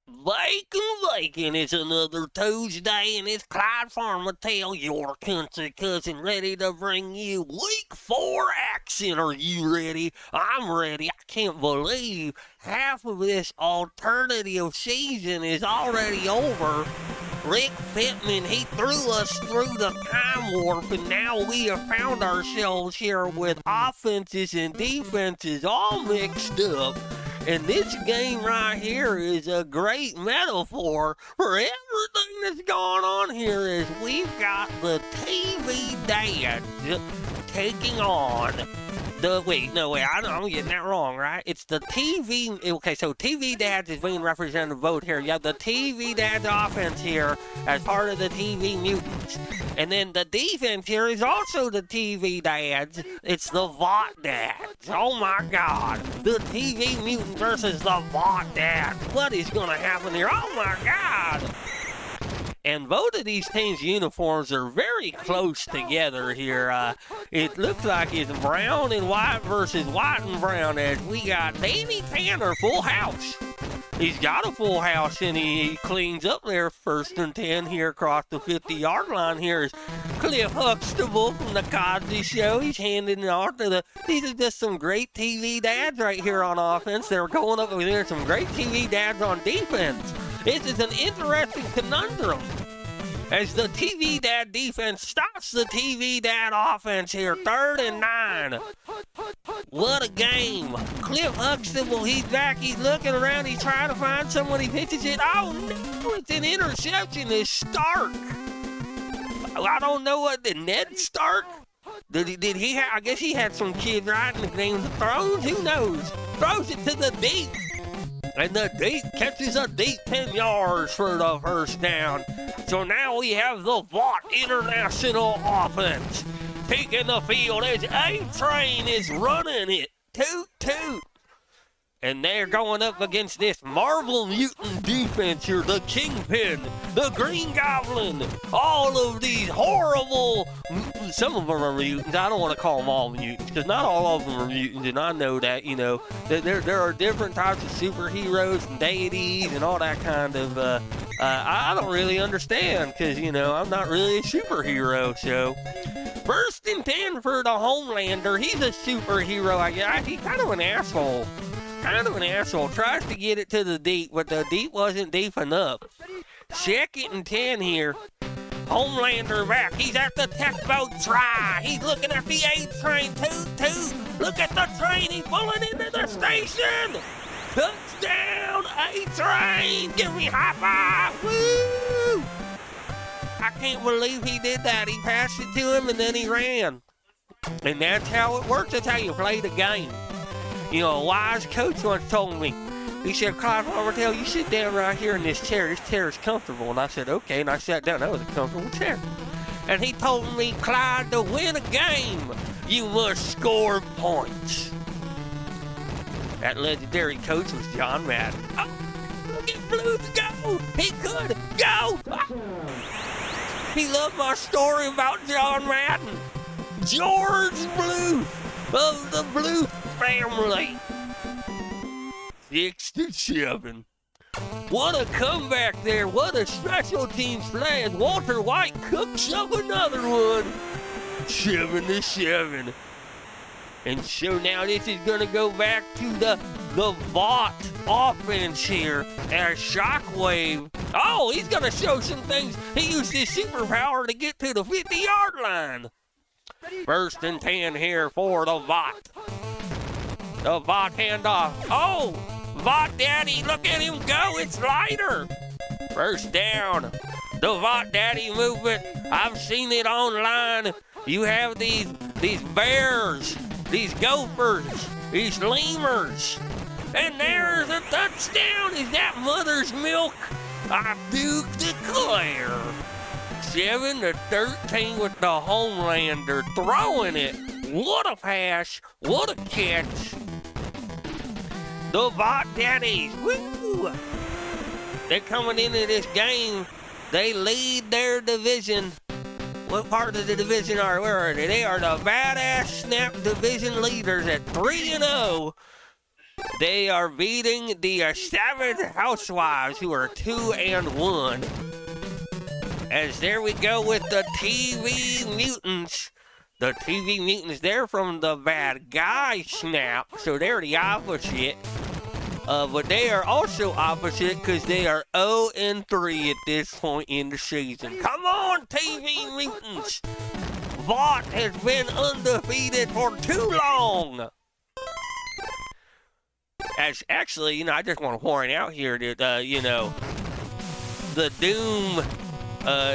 Bacon, it's another Tuesday, and it's Clyde Farmatell, your country cousin, ready to bring you week 4 action. Are you ready? I'm ready. I can't believe half of this alternative season is already over. Rick Pittman, he threw us through the time warp, and now we have found ourselves here with offenses and defenses all mixed up. And this game right here is a great metaphor for everything that's going on here. Is we've got the TV dads taking on I'm getting that wrong, right? It's the TV, okay, so TV dads is being represented Vought here. You have the TV dads offense here as part of the TV Mutants. And then the defense here is also the TV dads. It's the Vought dads. Oh my God. The TV Mutant versus the Vought dads. What is going to happen here? Oh my God. And both of these teams' uniforms are very close together here. It looks like it's brown and white versus white and brown, as we got Davey Tanner, full house. He's got a full house, and he cleans up there 1st and 10 here across the 50-yard line. Here is Cliff Huxtable from the Cosby Show. He's handing it off to these are just some great TV dads right here on offense. They're going up against some great TV dads on defense. This is an interesting conundrum as the TV dad defense stops the TV dad offense here. 3rd and 9. What a game. Cliff Huxtable, he's back. He's looking around. He's trying to find someone. He pitches it. Oh, no, it's an interception. It's Stark. I don't know what, did Ned Stark? Did he I guess he had some kid writing the name of throws. Who knows? Throws it to the deep. And the deep catches a deep 10 yards for the first down. So now we have the Vought International offense taking the field as A-Train is running it. Toot, toot. And they're going up against this Marvel Mutant defense here. The Kingpin, the Green Goblin, all of these horrible, some of them are mutants. I don't want to call them all mutants because not all of them are mutants. And I know that, you know, there are different types of superheroes and deities and all that kind of, I don't really understand because, you know, I'm not really a superhero. So 1st and 10 for the Homelander. He's a superhero, I guess. He's kind of an asshole. Tries to get it to the deep, but the deep wasn't deep enough. 2nd and 10 here. Homelander back. He's at the tugboat try. He's looking at the A-Train. Toot, toot. Look at the train. He's pulling into the station. Touchdown, A-Train. Give me high five. Woo! I can't believe he did that. He passed it to him and then he ran. And that's how it works. That's how you play the game. You know, a wise coach once told me, he said, Clyde Farmatell, you sit down right here in this chair. This chair is comfortable. And I said, okay. And I sat down. That was a comfortable chair. And he told me, Clyde, to win a game, you must score points. That legendary coach was John Madden. Oh, look at Blues go. He could go. He loved my story about John Madden. George Bluth of the Bluth family. 6-7. What a comeback there. What a special teams play as Walter White cooks up another one. 7-7. And so now this is going to go back to the Vought offense here as Shockwave. Oh, he's going to show some things. He used his superpower to get to the 50-yard line. 1st and 10 here for the Vought. The Vought handoff. Oh, Vought Daddy, look at him go. It's lighter. 1st down. The Vought Daddy movement. I've seen it online. You have these bears, these gophers, these lemurs. And there's a touchdown. Is that mother's milk? I do declare. 7-13 with the Homelander throwing it. What a pass. What a catch. The Vought Daddies. Woo! They're coming into this game. They lead their division. What part of the division are where are they? They are the Badass Snap Division leaders at 3-0. They are beating the Savage Housewives, who are 2-1. As there we go with the TV Mutants. The TV Mutants, they're from the bad guy snap, so they're the opposite. But they are also opposite because they are 0-3 at this point in the season. Come on, TV Mutants! Vought has been undefeated for too long. As actually, I just want to point out here that, the Doom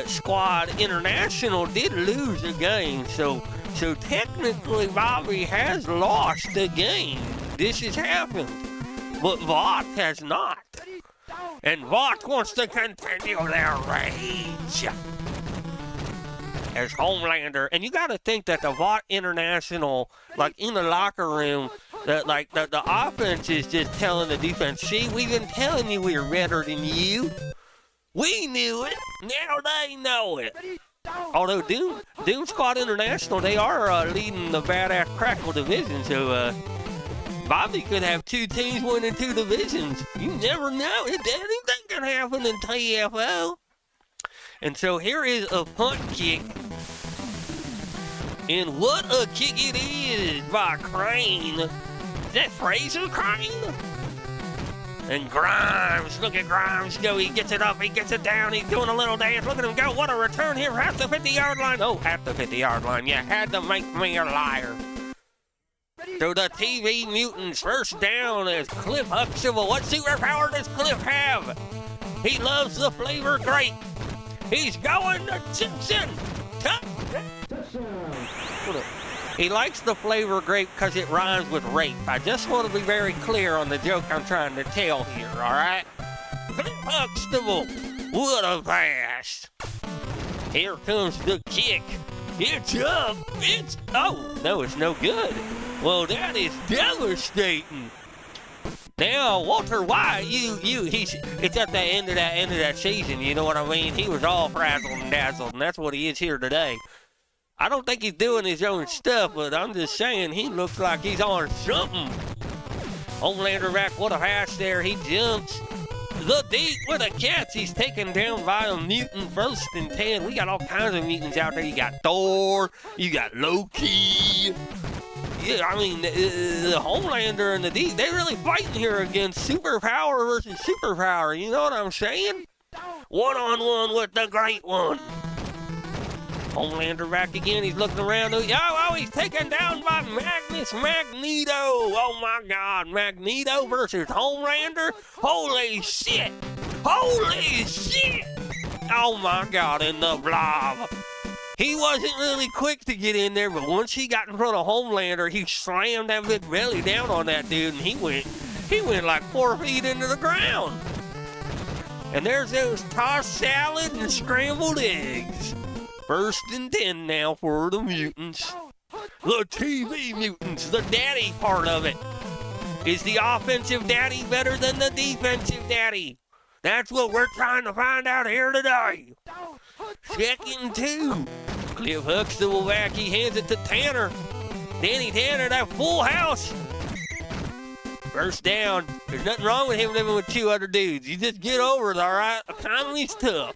Squad International did lose a game, so technically Bobby has lost a game. This has happened, but Vought has not, and Vought wants to continue their rage as Homelander. And you got to think that the Vought International, like in the locker room, that like the offense is just telling the defense, "See, we've been telling you we're better than you. We knew it. Now they know it." Although Doom Squad International, they are leading the Badass Crackle division, so Bobby could have two teams winning two divisions. You never know. Anything can happen in TFO. And so here is a punt kick. And what a kick it is by Crane. Is that Fraser Crane? And Grimes, look at Grimes go. He gets it up, he gets it down, he's doing a little dance. Look at him go. What a return here at the 50-yard line. Oh, at the 50-yard line. You had to make me a liar. So the TV Mutants first down as Cliff Huxtable. What superpower does Cliff have? He loves the flavor grape. He's going to Simpson. He likes the flavor grape because it rhymes with rape. I just want to be very clear on the joke I'm trying to tell here, all right? Cliff Huxtable, what a pass. Here comes the kick. It's up. Oh, no, it's no good. Well, that is devastating. Now, Walter White, it's at the end of that season, you know what I mean? He was all frazzled and dazzled, and that's what he is here today. I don't think he's doing his own stuff, but I'm just saying he looks like he's on something. Homelander back, what a pass there. He jumps the deep with a catch. He's taken down by a mutant, 1st and 10. We got all kinds of mutants out there. You got Thor, you got Loki. Yeah, I mean, the Homelander and the Deep, they're really fighting here against superpower versus superpower. You know what I'm saying? One-on-one with the Great One. Homelander back again. He's looking around. Oh, he's taken down by Magneto. Oh, my God. Magneto versus Homelander. Holy shit. Holy shit. Oh, my God. And the Blob. He wasn't really quick to get in there, but once he got in front of Homelander, he slammed that big belly down on that dude, and he went like 4 feet into the ground. And there's those tossed salad and scrambled eggs. 1st and 10 now for the Mutants. The TV Mutants, the daddy part of it. Is the offensive daddy better than the defensive daddy? That's what we're trying to find out here today. 2nd and 2. Cliff Huxtable back. He hands it to Tanner. Danny Tanner, that full house. 1st down. There's nothing wrong with him living with 2 other dudes. You just get over it, all right? Economy's tough.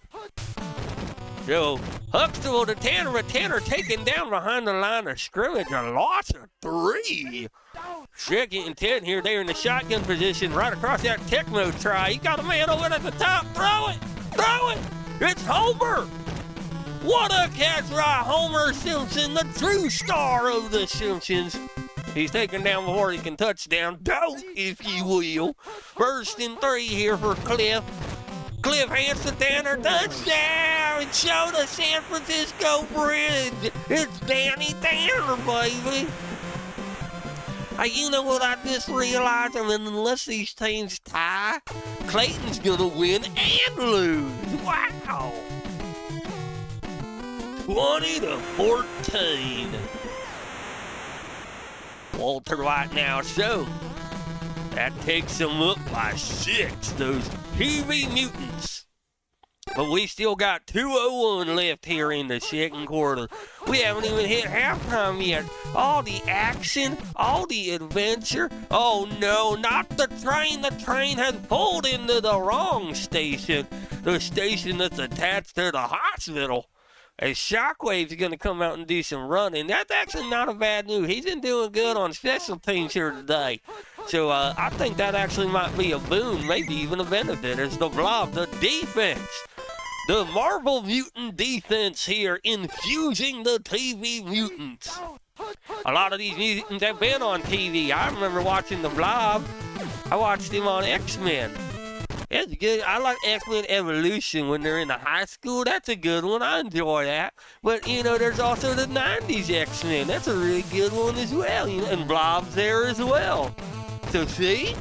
So, Huxtable to Tanner, but Tanner taken down behind the line of scrimmage. A loss of 3. 2nd and 10 here. They're in the shotgun position right across that Tecmo try. He got a man over at the top. Throw it. Throw it. It's Homer. What a catch by Homer Simpson, the true star of the Simpsons. He's taken down before he can touchdown. Don't, if you will. 1st and 3 here for Cliff. Cliff hands to Tanner. Touchdown! And show the San Francisco Bridge. It's Danny Tanner, baby. Hey, you know what I just realized? I mean, unless these teams tie, Clayton's gonna win and lose. Wow. 20-14. Walter White now, so that takes them up by 6, those TV Mutants. But we still got 2:01 left here in the second quarter. We haven't even hit halftime yet. All the action, all the adventure. Oh no, not the train. The train has pulled into the wrong station. The station that's attached to the hospital. As Shockwave's going to come out and do some running. That's actually not a bad news. He's been doing good on special teams here today. So I think that actually might be a boon, maybe even a benefit. As the Blob, the defense. The Marvel Mutant defense here, infusing the TV mutants. A lot of these mutants have been on TV. I remember watching the Blob. I watched him on X-Men. It's good. I like X-Men Evolution when they're in the high school. That's a good one. I enjoy that. But, you know, there's also the 90s X-Men. That's a really good one as well. You know, and Blob's there as well. So, see?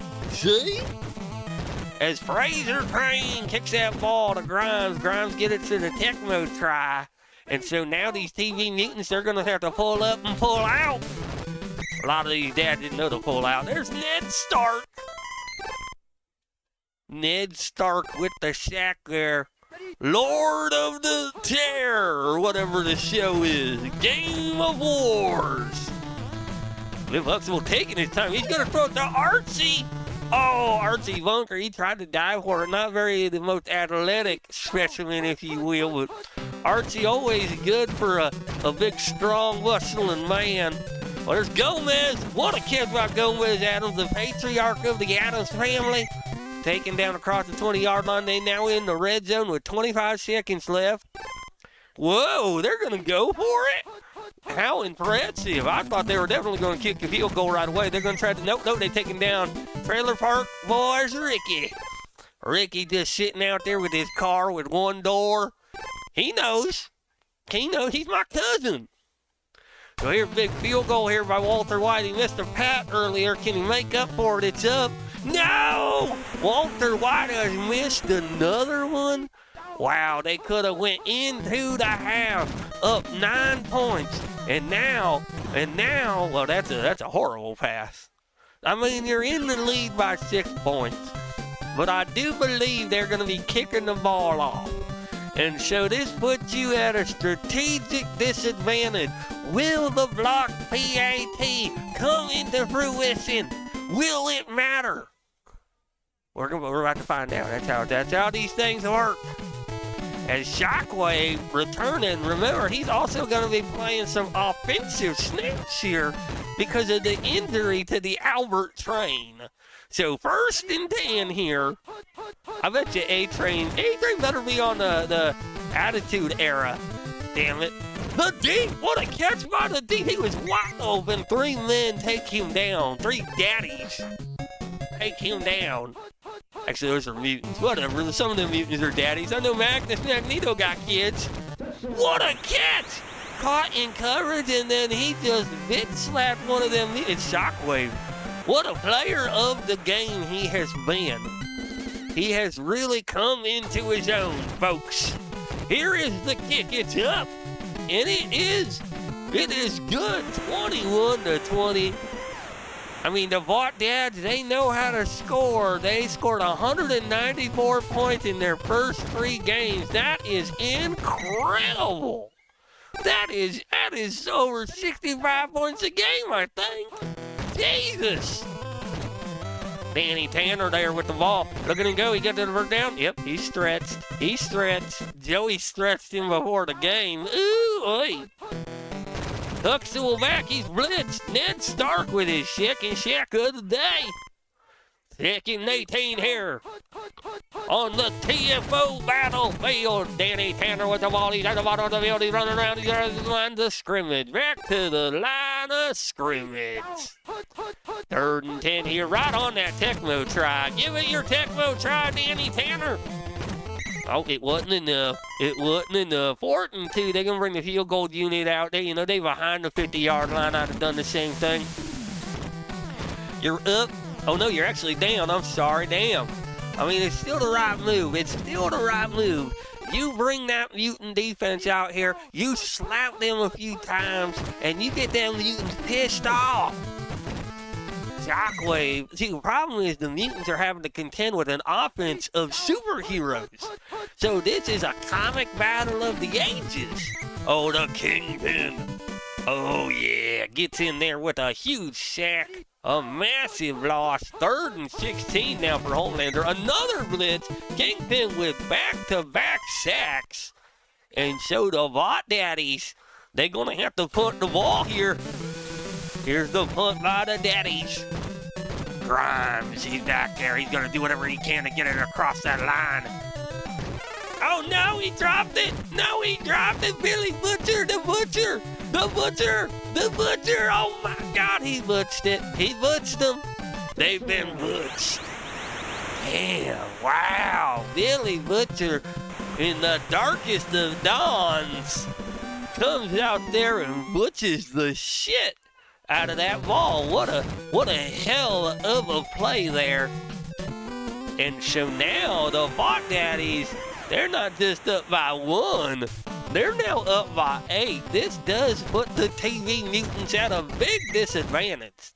As Fraser Crane kicks that ball to Grimes, Grimes gets it to the Tecmo try. And so now these TV mutants, they're going to have to pull up and pull out. A lot of these dads didn't know to pull out. There's Ned Stark. Ned Stark with the sack there. Lord of the Terror, or whatever the show is. Game of Wars. Liv Huxtable taking his time. He's going to throw it to Archie. Oh, Archie Bunker, he tried to dive for it. Not the most athletic specimen, if you will, but Archie always good for a big, strong, bustling man. Well, there's Gomez. What a catch by Gomez Adams, the patriarch of the Adams family. Taken down across the 20-yard line. They now in the red zone with 25 seconds left. Whoa, they're going to go for it? How impressive. I thought they were definitely going to kick the field goal right away. They're going to try to, nope, they're taking down Trailer Park Boys Ricky. Ricky just sitting out there with his car with one door. He knows. He's my cousin. So here's a big field goal here by Walter White. He missed a pat earlier. Can he make up for it? It's up. No! Walter White has missed another one. Wow, they could have went into the half, up 9 points. And now, well, that's a horrible pass. I mean, you're in the lead by 6 points. But I do believe they're going to be kicking the ball off. And so this puts you at a strategic disadvantage. Will the block PAT come into fruition? Will it matter? We're about to find out. That's how these things work. As Shockwave returning, remember, he's also going to be playing some offensive snaps here because of the injury to the Albert Train. So 1st and 10 here. I bet you A-Train better be on the Attitude Era. Damn it. The deep, what a catch by the deep. He was wide open. 3 men take him down. 3 daddies take him down. Actually, those are mutants. Whatever. Some of them mutants are daddies. I know Magnus Magneto got kids. What a catch! Caught in coverage, and then he just bitch-slapped one of them. It's Shockwave. What a player of the game he has been. He has really come into his own, folks. Here is the kick. It's up. And it is good. 21-20. I mean, the Vought dads, they know how to score. They scored 194 points in their first 3 games. That is incredible. That is over 65 points a game, I think. Jesus. Danny Tanner there with the ball. Look at him go. He got to the first down. Yep, he stretched. Joey stretched him before the game. Ooh, oy. Huxtable back. He's blitzed. Ned Stark with his second sack of the day. 2nd and 18 here on the TFO battlefield. Danny Tanner with the ball. He's at the bottom of the field. He's running around. He's at the line of scrimmage. Back to the line of scrimmage. 3rd and 10 here, right on that Tecmo try. Give it your Tecmo try, Danny Tanner. Oh, it wasn't enough. 4th and 2. They're going to bring the field goal unit out there. You know, they behind the 50-yard line. I'd have done the same thing. You're up. Oh, no, you're actually down. I'm sorry. Damn. I mean, it's still the right move. You bring that mutant defense out here. You slap them a few times, and you get them mutants pissed off. Shockwave. See, the problem is the mutants are having to contend with an offense of superheroes. So this is a comic battle of the ages. Oh, the Kingpin. Oh, yeah. Gets in there with a huge sack. A massive loss. 3rd and 16 now for Homelander. Another blitz. Kingpin with back-to-back sacks. And so the Vought Daddies, they're going to have to punt the ball here. Here's the punt by the Daddies. Grimes, he's back there. He's going to do whatever he can to get it across that line. Oh, no, he dropped it. No, he dropped it. Billy Butcher, the Butcher. The Butcher, the Butcher. Oh, my God, he butched it. He butched them. They've been butched. Damn, wow. Billy Butcher, in the darkest of dawns, comes out there and butches the shit out of that ball. What a hell of a play there. And so now the Vought Daddies, they're not just up by 1. They're now up by 8. This does put the TV Mutants at a big disadvantage.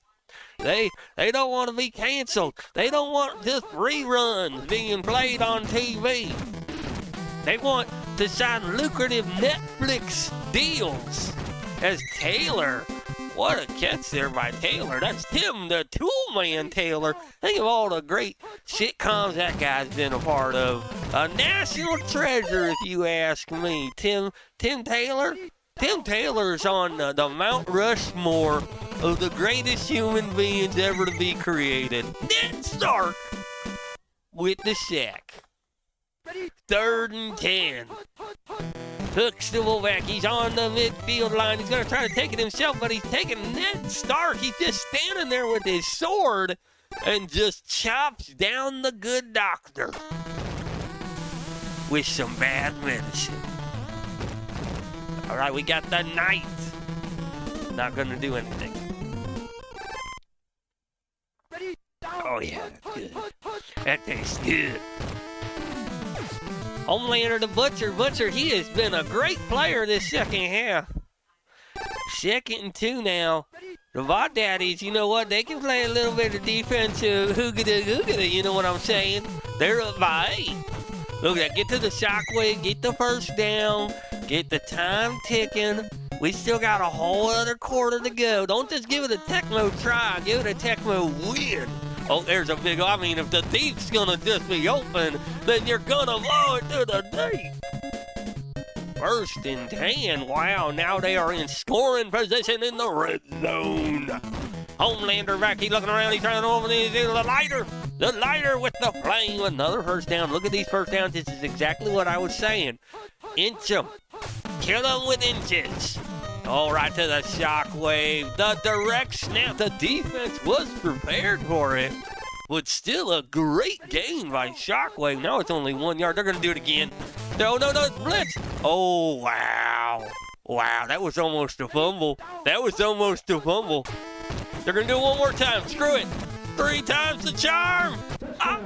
They don't want to be canceled. They don't want just reruns being played on TV. They want to sign lucrative Netflix deals. As Taylor, what a catch there by Taylor. That's Tim the Toolman Taylor. Think of all the great sitcoms that guy's been a part of. A national treasure, if you ask me. Tim Taylor? Tim Taylor's on the Mount Rushmore of the greatest human beings ever to be created. Ned Stark with the sack. 3rd and 10. Huxtable back. He's on the midfield line. He's going to try to take it himself, but he's taking Ned Stark. He's just standing there with his sword and just chops down the good doctor with some bad medicine. All right, we got the Knight. Not going to do anything. Oh, yeah, that's good. That tastes good. Homelander the Butcher, he has been a great player this second half. 2nd and 2 now. The Vought Daddies, you know what? They can play a little bit of defensive hoogada, you know what I'm saying? They're up by 8. Look at that. Get to the shockwave, get the first down, get the time ticking. We still got a whole other quarter to go. Don't just give it a Tecmo try, give it a Tecmo win. Oh, there's a big, I mean, if the deep's gonna just be open, then you're gonna blow it to the deep. 1st and 10. Wow, now they are in scoring position in the red zone. Homelander back, he's looking around, he's trying to open the lighter. The lighter with the flame. Another first down. Look at these first downs. This is exactly what I was saying. Inch them. Kill them with inches. All right, to the shockwave. The direct snap. The defense was prepared for it. But still a great gain by Shockwave. Now it's only 1 yard. They're going to do it again. No, it's blitz. Oh, wow. Wow, that was almost a fumble. That was almost a fumble. They're going to do it one more time. Screw it. 3 times the charm. Ah.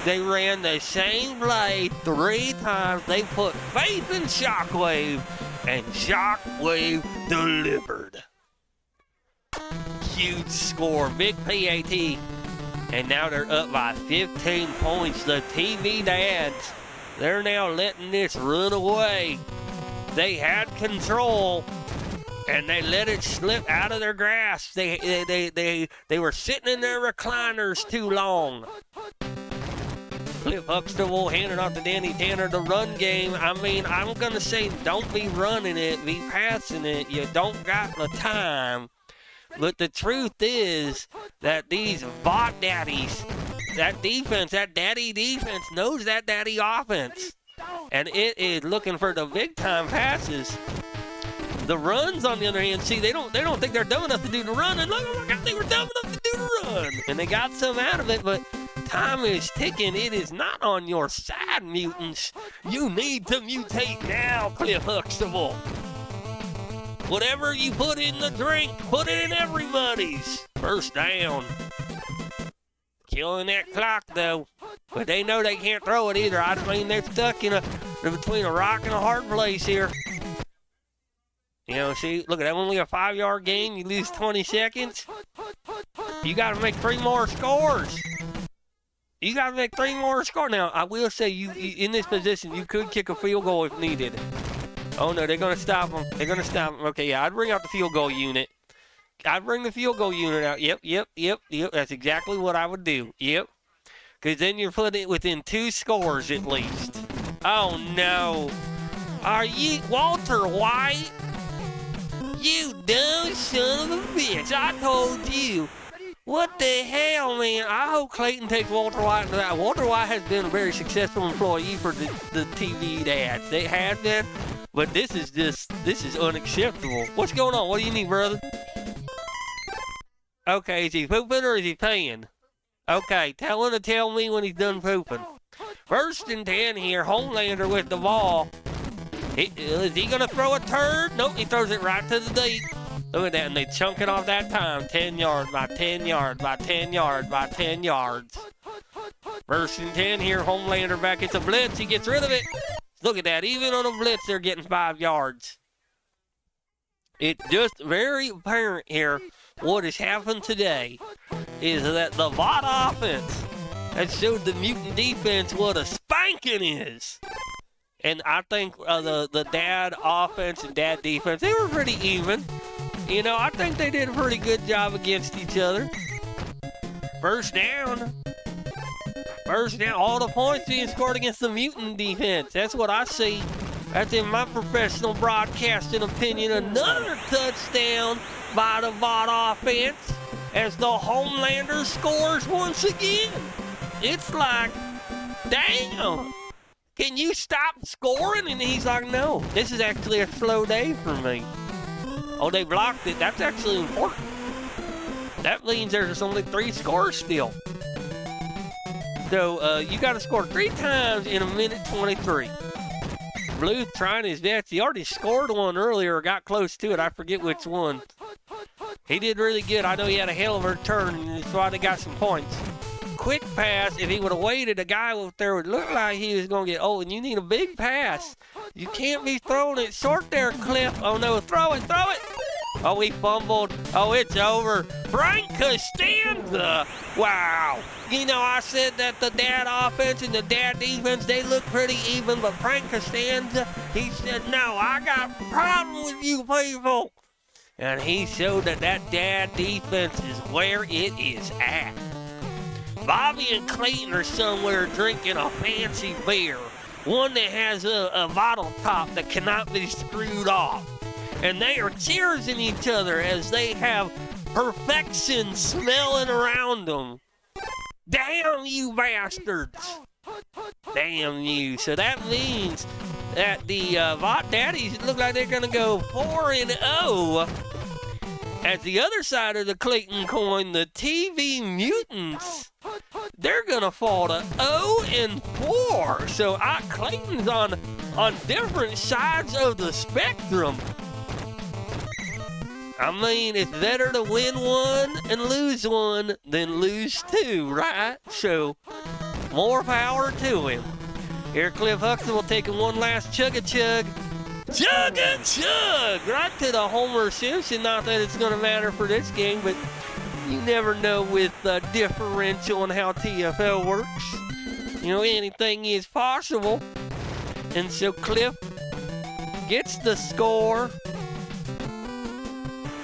They ran the same play 3 times. They put faith in Shockwave, and Shockwave delivered. Huge score, big PAT, and now they're up by 15 points. The TV dads, they're now letting this run away. They had control, and they let it slip out of their grasp. They were sitting in their recliners too long. Cliff Huxtable handing off to Danny Tanner. The run game, I mean, I'm going to say don't be running it, be passing it. You don't got the time. But the truth is that these Vought daddies, that defense, that daddy defense knows that daddy offense. And it is looking for the big time passes. The runs, on the other hand, see, they don't think they're dumb enough to do the run. And look, oh my God, they were dumb enough to do the run. And they got some out of it, but time is ticking. It is not on your side, mutants. You need to mutate now, Cliff Huxtable. Whatever you put in the drink, put it in everybody's. First down. Killing that clock, though. But they know they can't throw it either. I mean, they're stuck in between a rock and a hard place here. You know, see, look at that, only a 5-yard gain. You lose 20 seconds. You got to make 3 more scores. You got to make 3 more scores. Now, I will say, you in this position, you could kick a field goal if needed. Oh, no, they're going to stop them. They're going to stop them. Okay, yeah, I'd bring out the field goal unit. I'd bring the field goal unit out. Yep. That's exactly what I would do. Yep. Because then you're putting it within 2 scores at least. Oh, no. Are you Walter White? You dumb son of a bitch. I told you. What the hell, man? I hope Clayton takes Walter White into that. Walter White has been a very successful employee for the TV ads. They have been, but this is unacceptable. What's going on? What do you need, brother? Okay, is he pooping or is he peeing? Okay, tell him to tell me when he's done pooping. 1st and 10 here, Homelander with the ball. Is he going to throw a turd? Nope, he throws it right to the deep. Look at that, and they chunk it off that time. 10 yards by 10 yards by 10 yards by 10 yards. 1st and 10 here, Homelander back. It's a blitz. He gets rid of it. Look at that. Even on a blitz, they're getting 5 yards. It's just very apparent here what has happened today is that the Vought offense has showed the Mutant defense what a spanking is. And I think the Dad offense and Dad defense, they were pretty even. You know, I think they did a pretty good job against each other. First down, all the points being scored against the Mutant defense. That's what I see. That's in my professional broadcasting opinion. Another touchdown by the Vought offense as the Homelander scores once again. It's like, damn, can you stop scoring? And he's like, no, this is actually a slow day for me. Oh, they blocked it. That's actually important. That means there's only 3 scores still. So you got to score 3 times in 1:23. Blue trying his best. He already scored one earlier, or got close to it. I forget which one. He did really good. I know he had a hell of a return, and that's why they got some points. Quick pass. If he would have waited, a guy up there would look like he was going to get, oh, and you need a big pass. You can't be throwing it short there, Cliff. Oh, no, throw it. Oh, he fumbled. Oh, it's over. Frank Costanza. Wow. You know, I said that the Dad offense and the Dad defense, they look pretty even, but Frank Costanza, he said, no, I got a problem with you people. And he showed that Dad defense is where it is at. Bobby and Clayton are somewhere drinking a fancy beer. One that has a bottle top that cannot be screwed off. And they are cheersing each other as they have perfection smelling around them. Damn you bastards. Damn you. So that means that the Vought Daddies look like they're going to go 4-0. At the other side of the Clayton coin, the TV Mutants, they're going to fall to 0-4. So Clayton's on different sides of the spectrum. I mean, it's better to win 1 and lose 1 than lose 2, right? So, more power to him. Here, Cliff Huxtable taking one last chug-a-chug. Chug-a-chug! Right to the Homer Simpson. Not that it's going to matter for this game, but you never know with the differential and how TFO works. You know, anything is possible. And so Cliff gets the score.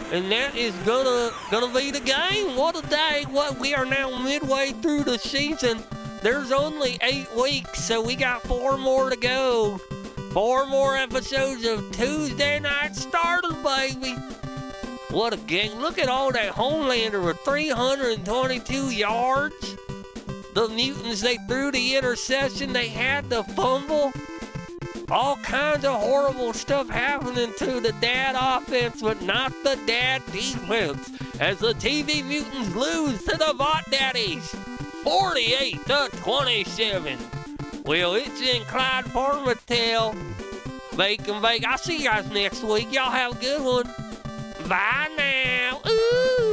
And that is gonna be the game. What a day. We are now midway through the season. There's only 8 weeks, so we got 4 more to go. 4 more episodes of Tuesday Night Starters, baby. What a game. Look at all that. Homelander with 322 yards. The Mutants, they threw the interception. They had the fumble. All kinds of horrible stuff happening to the Dad offense, but not the Dad defense. As the TV Mutants lose to the Vought Daddies, 48-27. Well, it's in Clyde Farmatell. Bake. I'll see you guys next week. Y'all have a good one. Bye now. Ooh.